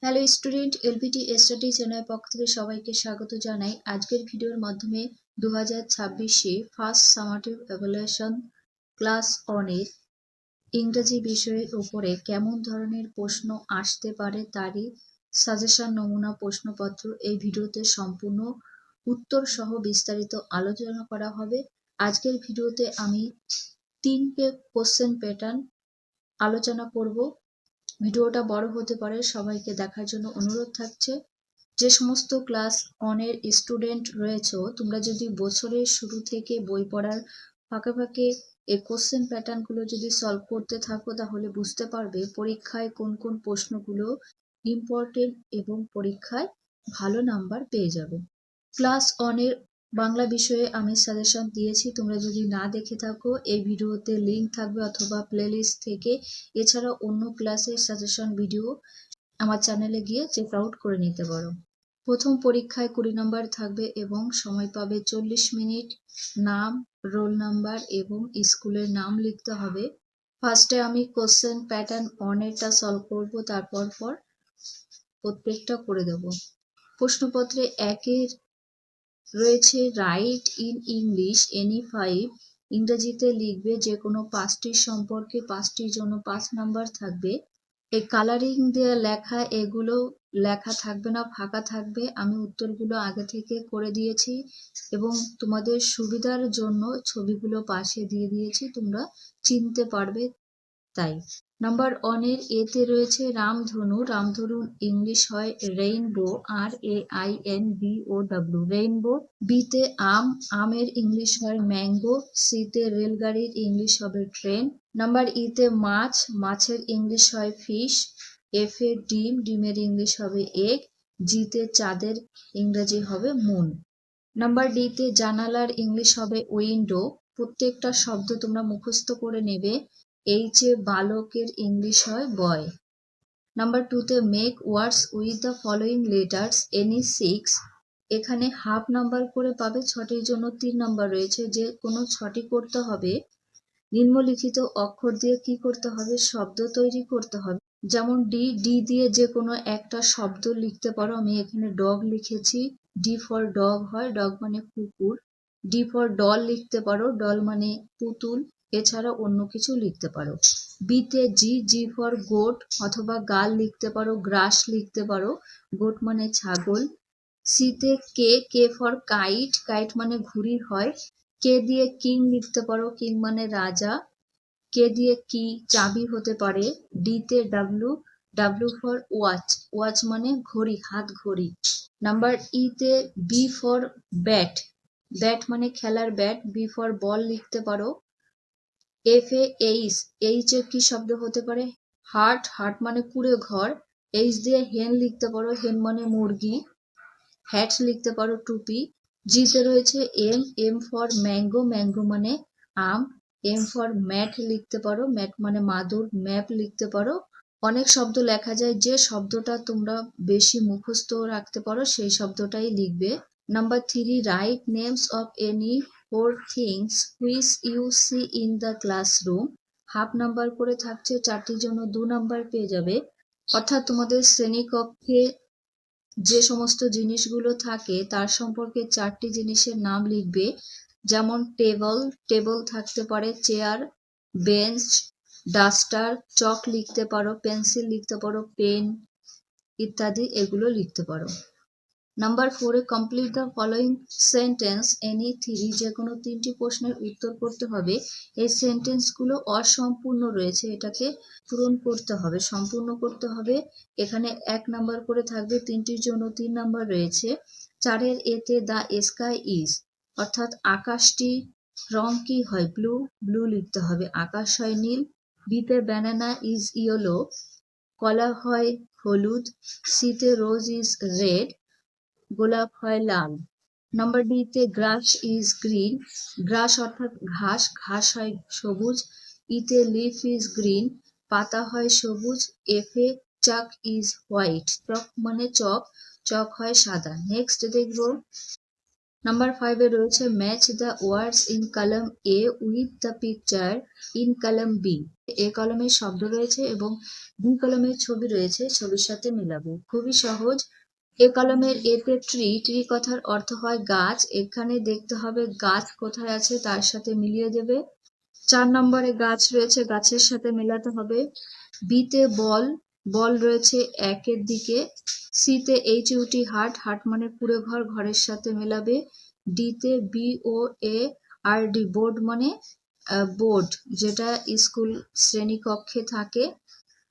Hello student, LPT study চ্যানেলের পক্ষ থেকে সবাইকে স্বাগত জানাই। আজকের ভিডিওর মাধ্যমে 2026-এ ফার্স্ট সামাটিভ এভালুয়েশন ক্লাস 1-এর ইংরেজি বিষয়ের উপরে কেমন ধরনের প্রশ্ন আসতে পারে তারই সাজেশন নমুনা প্রশ্নপত্র এই ভিডিওতে সম্পূর্ণ উত্তর সহ বিস্তারিত আলোচনা করা হবে। আজকের ভিডিওতে আমি 3টে কোশ্চেন প্যাটার্ন আলোচনা করব। ভিডিওটা বড় হতে পারে, সবাইকে দেখার জন্য অনুরোধ থাকছে। যে সমস্ত ক্লাস 1-এর স্টুডেন্ট রয়েছে, তোমরা যদি বছরের শুরু থেকে বই পড়ার ফাঁকে ফাঁকে এই কোশ্চেন প্যাটার্নগুলো যদি সলভ করতে থাকো তাহলে বুঝতে পারবে পরীক্ষায় কোন কোন প্রশ্নগুলো ইম্পর্টেন্ট এবং পরীক্ষায় ভালো নাম্বার পেয়ে যাবে। ক্লাস 1-এর বাংলা বিষয়ে আমি সাজেশন দিয়েছি, তোমরা যদি না দেখে থাকো এই ভিডিওতে লিংক থাকবে অথবা প্লেলিস্ট থেকে। এছাড়া অন্য ক্লাসের সাজেশন ভিডিও আমার চ্যানেলে গিয়ে চেক আউট করে নিতে পারো। প্রথম পরীক্ষায় 20 নম্বর থাকবে এবং সময় পাবে 40 মিনিট। নাম, রোল নাম্বার এবং স্কুলের নাম লিখতে হবে। ফার্স্টে আমি কোশ্চেন প্যাটার্ন 1-এরটা সলভ করব, তারপর প্রত্যেকটা করে দেব। প্রশ্নপত্রে 1-এর রয়েছে রাইট ইন ইংলিশ এনি 5। ইংরেজিতে লিখবে যে কোনো 5টির সম্পর্কে, 5টির জন্য 5 নাম্বার থাকবে। এই কালারিং দিয়ে লেখা, এগুলো লেখা থাকবে না, ফাঁকা থাকবে। আমি উত্তরগুলো আগে থেকে করে দিয়েছি এবং তোমাদের সুবিধার জন্য ছবিগুলো পাশে দিয়ে দিয়েছি, তোমরা চিনতে পারবে তাই। নাম্বার 1-এর এতে রয়েছে রামধনু। রামধনু ইংলিশ হয় রেইনবো, RAINBOW, রেইনবো। বিতে আম, আমের ইংলিশ হয় ম্যাঙ্গো। সিতে রেলগাড়ির ইংলিশ হবে ট্রেন। নাম্বার ইতে মাছ, মাছের ইংলিশ হয় ফিশ। এফে ডিম, ডিমের ইংলিশ হবে এগ। জিতে চাঁদের ইংরেজি হবে মুন। নাম্বার ডিতে জানালার ইংলিশ হবে উইন্ডো। প্রত্যেকটা শব্দ তোমরা মুখস্থ করে নেবে। এইচে বালকের ইংলিশ হয় বয়। নাম্বার 2তে make words with the following letters any 6। এখানে হাফ নাম্বার করে পাবে, 6টির জন্য 3 নাম্বার রয়েছে। যে কোনো 6টি করতে হবে। নিম্নলিখিত অক্ষর দিয়ে কি করতে হবে? শব্দ তৈরি করতে হবে। যেমন ডি দিয়ে যে কোনো একটা শব্দ লিখতে পারো। আমি এখানে ডগ লিখেছি, ডি ফর ডগ হয়, ডগ মানে কুকুর। ডি ফর ডল লিখতে পারো, ডল মানে পুতুল। এছাড়া অন্য কিছু লিখতে পারো। বিতে জি ফর গোট অথবা গাল লিখতে পারো, গ্রাস লিখতে পারো, গোট মানে ছাগল। সিতে কে ফর কাইট, কাইট মানে ঘুড়ি হয়। কে দিয়ে কিং লিখতে পারো, কিং মানে রাজা। কে দিয়ে কি চাবি হতে পারে। ডিতে ডাব্লিউ ফর ওয়াচ, ওয়াচ মানে ঘড়ি, হাত ঘড়ি। নাম্বার ইতে বি ফর ব্যাট, ব্যাট মানে খেলার ব্যাট। বি ফর বল লিখতে পারো। এফ এ এইচ এ কি শব্দ হতে পারে? হার্ট, হার্ট মানে কুড়ে ঘর। এইচ দিয়ে হেন লিখতে পারো, হেন মানে মুরগি। হ্যাট লিখতে পারো, টুপি। জিতে রয়েছে এম ফর ম্যাঙ্গো, ম্যাঙ্গো মানে আম। এম ফর ম্যাট লিখতে পারো, ম্যাট মানে মাদুর। ম্যাপ লিখতে পারো। অনেক শব্দ লেখা যায়, যে শব্দটা তোমরা বেশি মুখস্থ রাখতে পারো সেই শব্দটাই লিখবে। Number 3, write names of any 4 things which you see in the classroom. Half number করে থাকছে, 4টির জন্য 2 নাম্বার পেয়ে যাবে। অর্থাৎ তোমাদের শ্রেণীকক্ষে যে সমস্ত জিনিসগুলো থাকে তার সম্পর্কে 4টি জিনিসের নাম লিখবে। যেমন টেবল থাকতে পারে, চেয়ার, বেঞ্চ, ডাস্টার, চক লিখতে পারো, পেন্সিল লিখতে পারো, পেন ইত্যাদি এগুলো লিখতে পারো। নাম্বার 4-এ complete the following sentence any 3। যে কোনো 3টি প্রশ্নের উত্তর করতে হবে। এই সেন্টেন্সগুলো অসম্পূর্ণ রয়েছে, এটাকে পূরণ করতে হবে, সম্পূর্ণ করতে হবে। এখানে 1 নাম্বার করে থাকবে, 3টির জন্য 3 নাম্বার রয়েছে। 4-এর এতে দ্য স্কাই ইজ, অর্থাৎ আকাশটি রং কি হয়? ব্লু, ব্লু লিখতে হবে। আকাশ হয় নীল। বিতে ব্যানানা ইজ ইয়েলো, কলা হয় হলুদ। সিতে রোজ ইজ রেড, গোলাপ হয় লাল। নাম্বার ডিতে গ্রাস ইজ গ্রিন, গ্রাস অর্থাৎ ঘাস, ঘাস হয় সবুজ। ইতে লিফ ইজ গ্রিন, পাতা হয় সবুজ। এফে চাক ইজ হোয়াইট, চক মানে চক, চক হয় সাদা। নেক্সট দেখবো নাম্বার 5-এ রয়েছে match the words in column A with the picture in column B. A কলমের শব্দ রয়েছে এবং বি কলমের ছবি রয়েছে, ছবির সাথে মিলাবে। খুবই সহজ। এ কলমের এতে ট্রি, ট্রি কথার অর্থ হয় গাছ। এখানে দেখতে হবে গাছ কোথায় আছে, তার সাথে মিলিয়ে দেবে। 4 নম্বরে গাছ রয়েছে, গাছের সাথে মেলাতে হবে। বিতে বল, বল রয়েছে একের দিকে। সিতে HUT হাট, হাট মানে পুরো ঘর, ঘরের সাথে মেলাবে। ডিতে BOARD বোর্ড মানে বোর্ড, যেটা স্কুল শ্রেণীকক্ষে থাকে।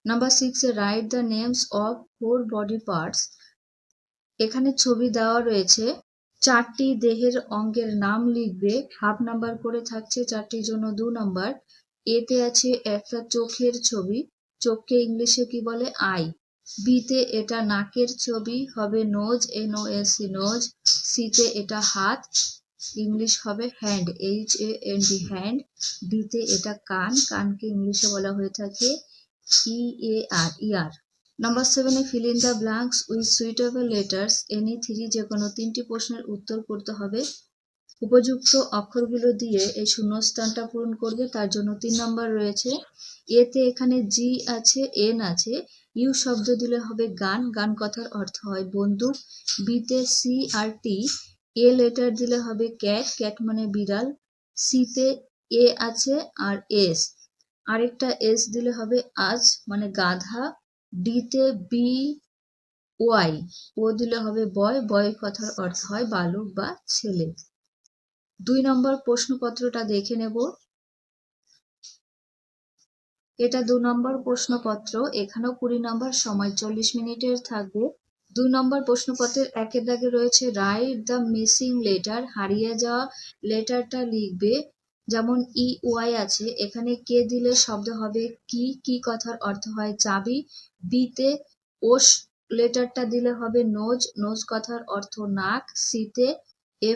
Number 6 A write the names of 4 body parts. এখানে ছবি দেওয়া রয়েছে, 4টি দেহের অঙ্গের নাম লিখবে। হাফ নাম্বার করে থাকছে, 4টির জন্য 2 নাম্বার। এতে আছে একটা চোখের ছবি, চোখকে ইংলিশে কি বলে? আই। বিতে এটা নাকের ছবি, হবে নোজ, NOS নোজ। সিতে এটা হাত, ইংলিশ হবে হ্যান্ড, HAND হ্যান্ড। ডিতে এটা কান, কানকে ইংলিশে বলা হয়ে থাকে EAR year. Number 7 A fill in the blanks with suitable letters. Any 3 যে কোনো 3টি প্রশ্নের উত্তর করতে হবে। উপযুক্ত অক্ষরগুলো দিয়ে এই শূন্যস্থানটা পূরণ করবে, তার জন্য 3 নম্বর রয়েছে। এতে এখানে জি আছে, এন আছে। ইউ শব্দ দিলে হবে গান, গান কথার অর্থ হয় বন্দুক। বিতে C R T, a letter দিলে হবে ক্যাট, ক্যাট মানে বিড়াল। সিতে এ আছে আর এস, আরেকটা এস দিলে হবে আজ মানে গাধা। ডিতে বি ওয়াই, ও দিলে হবে বয়, বয় কথার অর্থ হয় বালক বা ছেলে। 2 নম্বর প্রশ্নপত্রটা দেখে নেব। এটা 2 নম্বর প্রশ্নপত্র, এখানেও 20 নম্বর, সময় 40 মিনিটের থাকবে। 2 নম্বর প্রশ্নপত্রের একের দাগে রয়েছে রাইট দ্য মিসিং লেটার, হারিয়ে যাওয়া লেটারটা লিখবে। যেমন EY আছে, এখানে কে দিলে শব্দ হবে কি, কি কথার অর্থ হয় চাবি। বিতে ওস লেটারটা দিলে হবে নোজ, নোজ কথার অর্থ নাক। সিতে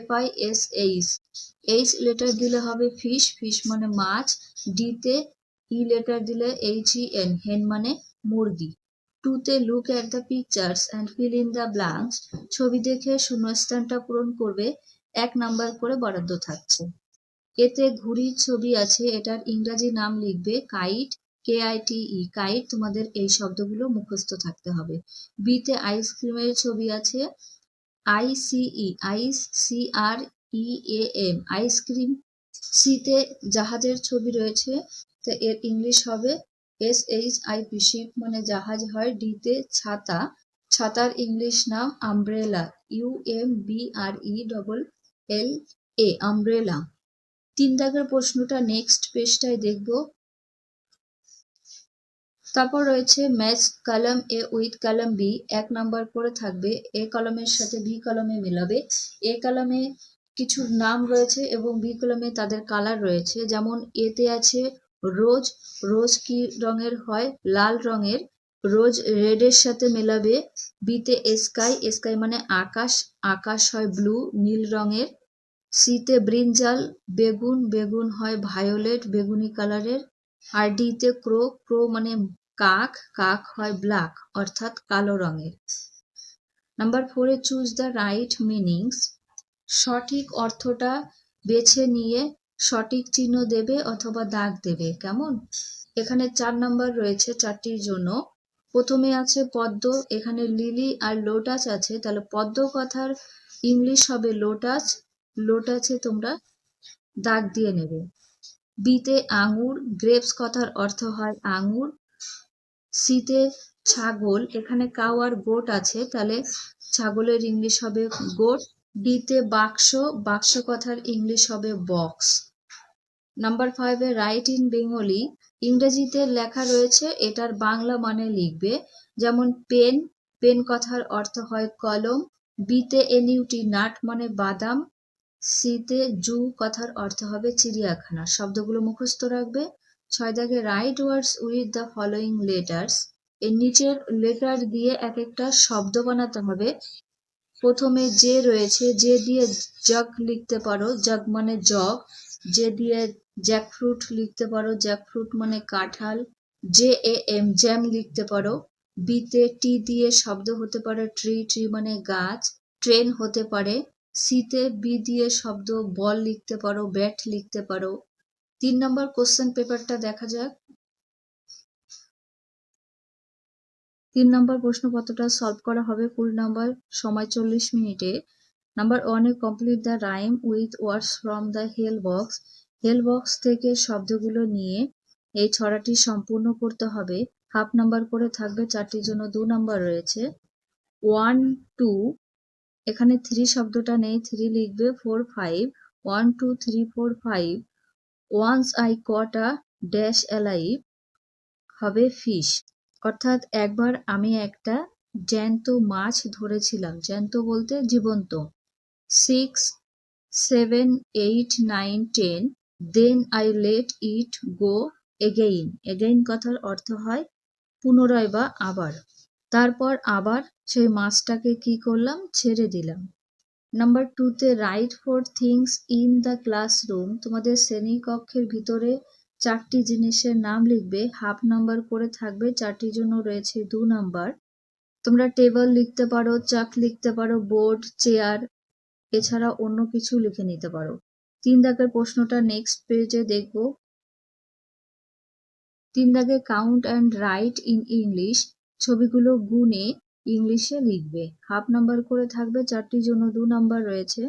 FISH, এইচ লেটার দিলে হবে ফিশ, ফিশ মানে মাছ। ডিতে ই লেটার দিলে HEN, হেন মানে মুরগি। 2 তে look at the pictures and fill in the blanks, ছবি দেখে শূন্যস্থানটা পূরণ করবে। 1 নাম্বার করে বরাদ্দ থাকছে। এতে ঘুড়ির ছবি আছে, এটার ইংরাজি নাম লিখবে কাইট, KITE কাইট। তোমাদের এই শব্দগুলো মুখস্থ থাকতে হবে। বিতে আইসক্রিমের ছবি আছে, ICEAM আইসক্রিম। সিতে জাহাজের ছবি রয়েছে, তো এর ইংলিশ হবে SHIP শিপ মানে জাহাজ হয়। ডিতে ছাতা, ছাতার ইংলিশ নাম আমব্রেলা, UMBRELLA আমব্রেলা। 3 দাগের প্রশ্নটা নেক্সট পেজটায় দেখব। তারপর রয়েছে ম্যাচ কলম এ উইথ কলম বি, 1 নাম্বার করে থাকবে। এ কলমের সাথে বি কলমে মেলাবে। এ কলমে কিছু নাম রয়েছে এবং বি কলমে তাদের কালার রয়েছে। যেমন এতে আছে রোজ, রোজ কি রঙের হয়? লাল রঙের। রোজ রেডের সাথে মেলাবে। বিতে স্কাই, স্কাই মানে আকাশ, আকাশ হয় ব্লু, নীল রঙের। সিতে ব্রিনজাল, বেগুন, বেগুন হয় ভায়োলেট, বেগুনি কালারের। আর ডিতে ক্রো, ক্রো মানে কাক, কাক হয় ব্ল্যাক অর্থাৎ কালো রঙের। Number 4 A choose the right meanings, সঠিক অর্থটা বেছে নিয়ে সঠিক চিহ্ন দেবে অথবা দাগ দেবে। কেমন? এখানে 4 নাম্বার রয়েছে, 4টির জন্য। প্রথমে আছে পদ্ম, এখানে লিলি আর লোটাস আছে, তাহলে পদ্ম কথার ইংলিশ হবে লোটাস, লোটাসে তোমরা দাগ দিয়ে নেবে। বিতে আঙুর, গ্রেপস কথার অর্থ হয় আঙুর। সিতে ছাগল, এখানে কাউ আর গোট আছে, তাহলে ছাগলের ইংলিশ হবে গোট। ডিতে বাক্স, বাক্স কথার ইংলিশ হবে box. Number 5 A right in Bengali, ইংরেজিতে লেখা রয়েছে, এটার বাংলা মানে লিখবে। যেমন পেন, পেন কথার অর্থ হয় কলম। বিতে NUT নাট মানে বাদাম। সিতে জু কথার অর্থ হবে চিড়িয়াখানা। শব্দগুলো মুখস্থ রাখবে। 6 দাগে right words with the following letters, এর নিচের লেটার দিয়ে এক একটা শব্দ বানাতে হবে। প্রথমে যে রয়েছে, যে দিয়ে জগ লিখতে পারো, জগ মানে জগ। যে দিয়ে জ্যাকফ্রুট লিখতে পারো, জ্যাকফ্রুট মানে কাঁঠাল। JAM জ্যাম লিখতে পারো। বিতে টি দিয়ে শব্দ হতে পারে ট্রি, ট্রি মানে গাছ। ট্রেন হতে পারে। সিতে বি দিয়ে শব্দ বল লিখতে পারো, ব্যাট লিখতে পারো। 3 নম্বর কোশ্চেন পেপারটা দেখা যাক। 3 নম্বর প্রশ্নপত্রটা সলভ করা হবে 20 নম্বর, সময় 40 মিনিটে। Number 1 A complete the rhyme with words from the help box. Help box থেকে শব্দগুলো নিয়ে এই ছড়াটি সম্পূর্ণ করতে হবে। হাফ নাম্বার করে থাকবে, 4টির জন্য 2 নাম্বার রয়েছে। 1 2 এখানে 3 শব্দটা নেই, 3 লিখবে। 4 5 1 2 3 4 5 once I caught a dash alive হবে ফিশ, অর্থাৎ একবার আমি একটা জ্যান্ত মাছ ধরেছিলাম। জ্যান্ত বলতে জীবন্ত। 6 7 8 9 10 then I let it go again. Again কথার অর্থ হয় পুনরায় বা আবার। তারপর আবার সেই মাছটাকে কি করলাম, ছেড়ে দিলাম। নাম্বার 2 তে right 4 things in the classroom. তোমাদের শ্রেণীকক্ষের ভিতরে 4টি জিনিসের নাম লিখবে। হাফ নাম্বার করে থাকবে, 4টির জন্য রয়েছে 2 নাম্বার। তোমরা টেবিল লিখতে পারো, চাক লিখতে পারো, বোর্ড, চেয়ার, এছাড়া অন্য কিছু লিখে নিতে পারো। 3 দাগের প্রশ্নটা নেক্সট পেজে দেখব। 3 দাগে count and right in English. ছবিগুলো গুনে ইংলিশে লিখবে। হাফ নাম্বার করে থাকবে, 4টির জন্য 2 নাম্বার রয়েছে।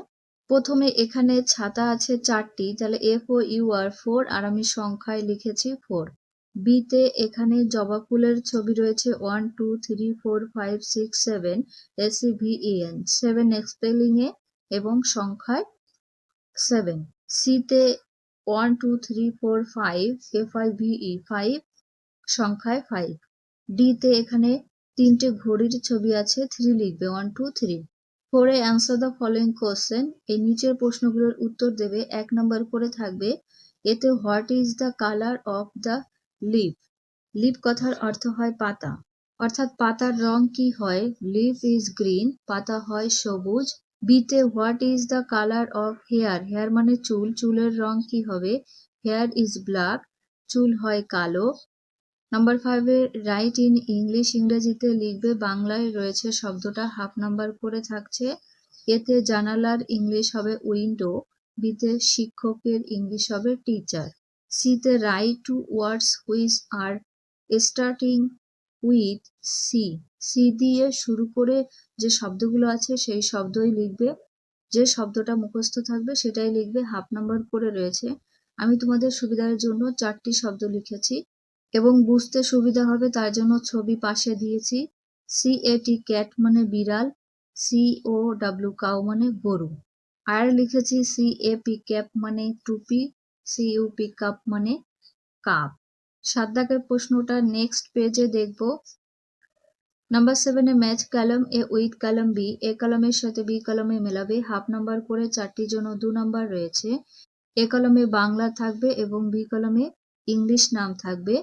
প্রথমে এখানে ছাতা আছে 4টি, তাহলে FOUR 4, আর আমি সংখ্যায় লিখেছি 4। বি তে এখানে জবা ফুলের ছবি রয়েছে 1 2 3 4 5 6 7 SEVEN 7 স্পেলিং এ এবং সংখ্যায় 7। সি তে 1 2 3 4 5 FIVE 5 সংখ্যায় 5। ডি তে এখানে 3টে ঘড়ির ছবি আছে, 3 লিখবে। 1 2 3। 4 A answer the following question. এই নিচের প্রশ্নগুলোর উত্তর দেবে। 1 নাম্বার করে থাকবে। এতে what is the colour of the leaf. Leaf কথার অর্থ হয় পাতা, অর্থাৎ পাতার রং কি হয়। লিফ ইজ গ্রিন, পাতা হয় সবুজ। বিতে what is the colour of hair. Hair মানে চুল, চুলের রং কি হবে। হেয়ার ইজ ব্ল্যাক, চুল হয় কালো। Number 5 A right in English. ইংরেজিতে লিখবে। বাংলায় রয়েছে শব্দটা, হাফ নাম্বার করে থাকছে। এতে জানালার ইংলিশ হবে উইন্ডো। বিতে শিক্ষকের ইংলিশ হবে টিচার। সিতে write two words which are starting with C. C দিয়ে শুরু করে যে শব্দগুলো আছে সেই শব্দই লিখবে। যে শব্দটা মুখস্থ থাকবে সেটাই লিখবে। হাফ নাম্বার করে রয়েছে। আমি তোমাদের সুবিধার জন্য 4টি শব্দ লিখেছি এবং বুঝতে সুবিধা হবে তার জন্য ছবি পাশে দিয়েছি। CAT ক্যাট মানে বিড়াল, COW কাউ মানে গরু। আর লিখেছি CAP ক্যাপ মানে টুপি, CUP কাপ মানে কাপ। 7 দাগের প্রশ্নটা নেক্সট পেজে দেখব। নাম্বার 7 এ match column A with column B. A কলামের সাথে বি কলামে মেলাবে। হাফ নাম্বার করে 4টির জন্য 2 নাম্বার রয়েছে। এ কলামে বাংলা থাকবে এবং বি কলামে ইংলিশ নাম থাকবে।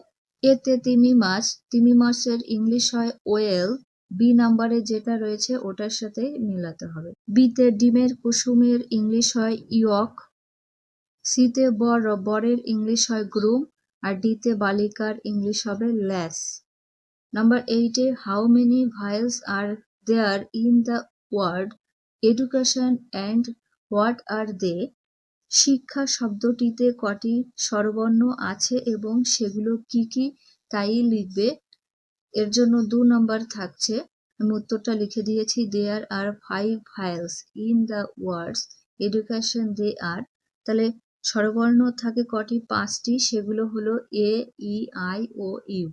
এতে তিমি মাছ, তিমি মাছের ইংলিশ হয় ওয়েল। বি নাম্বারে যেটা রয়েছে ওটার সাথে মিলাতে হবে। বিতে ডিমের কুসুমের ইংলিশ হয় ইয়ক। সিতে বরের ইংলিশ হয় গ্রুম, আর ডিতে বালিকার ইংলিশ হবে ল্যাস। নাম্বার 8 এ how many vowels are there in the word education and what are they. শিক্ষা শব্দটিতে কটি স্বরবর্ণ আছে এবং সেগুলো কি কি তাই লিখবে। এর জন্য 2 নাম্বার থাকছে। আমি উত্তরটা লিখে দিয়েছি। দেয়ার আর 5 ভায়েলস ইন দ্য ওয়ার্ডস এডুকেশন দে আর। তাহলে স্বরবর্ণ থাকে কটি, 5টি। সেগুলো হলো A E I O U।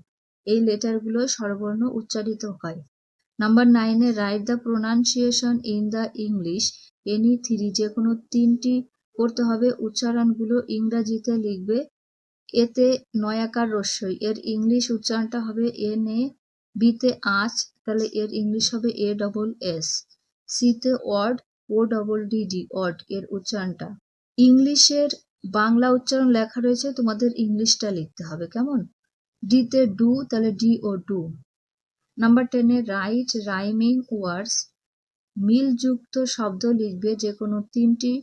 এই লেটারগুলো স্বরবর্ণ উচ্চারিত হয়। Number 9 A write the pronunciation in the English any 3। যে কোনো 3টি করতে হবে। উচ্চারণগুলো ইংরাজিতে লিখবে। এতে নয়াকার রস্যই, এর ইংলিশ উচ্চারণটা হবে NA। বিতে আঁচ, তাহলে এর ইংলিশ হবে ASS। সিতে ওয়ার্ড ODD অড, এর উচ্চারণটা। ইংলিশের বাংলা উচ্চারণ লেখা রয়েছে, তোমাদের ইংলিশটা লিখতে হবে, কেমন। ডিতে ডু, তাহলে DO ডু। নাম্বার 10 এ রাইট রাইমিং ওয়ার্ডস। মিলযুক্ত শব্দ লিখবে। যে কোনো 3টি,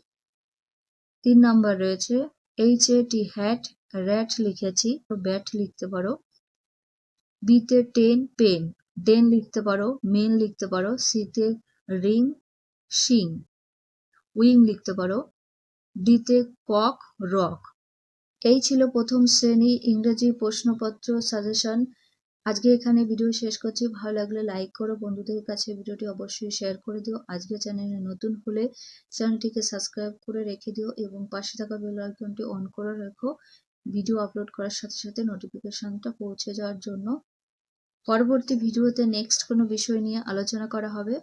3 নাম্বার রয়েছে। HAT হ্যাট, র্যাট লিখেছি, তো ব্যাট লিখতে পারো। বিতে টেন পেন, ডেন লিখতে পারো, মেন লিখতে পারো। সিতে রিং শিং, উইং লিখতে পারো। ডিতে কক রক। এই ছিল প্রথম শ্রেণী ইংরেজি প্রশ্নপত্র সাজেশন। আজকে এখানে ভিডিও শেষ করছি। ভালো লাগলে লাইক করো, বন্ধুদের কাছে ভিডিওটি অবশ্যই শেয়ার করে দিও। আজকে চ্যানেলে নতুন হলে চ্যানেলটিকে সাবস্ক্রাইব করে রেখে দিও এবং পাশে থাকা বেল আইকনটি অন করে রেখো ভিডিও আপলোড করার সাথে সাথে নোটিফিকেশনটা পৌঁছে যাওয়ার জন্য। পরবর্তী ভিডিওতে নেক্সট কোনো বিষয় নিয়ে আলোচনা করা হবে।